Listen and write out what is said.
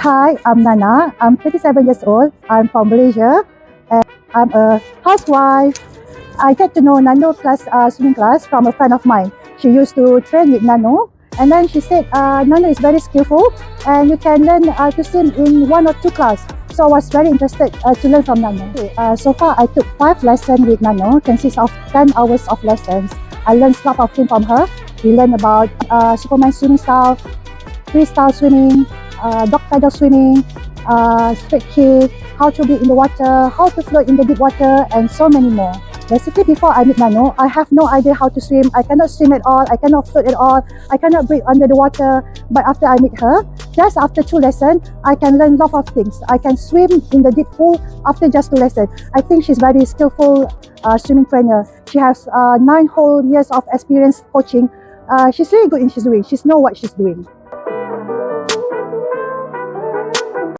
Hi, I'm Nana. I'm 27 years old. I'm from Malaysia and I'm a housewife. I get to know Nano swimming class from a friend of mine. She used to train with Nano, and then she said Nano is very skillful and you can learn to swim in 1 or 2 class. So I was very interested to learn from Nano. So far I took 5 lessons with Nano, consists of 10 hours of lessons. I learned a lot of things from her. We learned about Superman swimming style, freestyle swimming, dog paddle swimming, straight kick, how to be in the water, how to float in the deep water, and so many more. Basically, before I meet Nano, I have no idea how to swim. I cannot swim at all. I cannot float at all. I cannot breathe under the water. But after I meet her, just after 2 lessons, I can learn a lot of things. I can swim in the deep pool after just 2 lessons. I think she's very skillful swimming trainer. She has 9 whole years of experience coaching. She's really good in what she's doing. She knows what she's doing.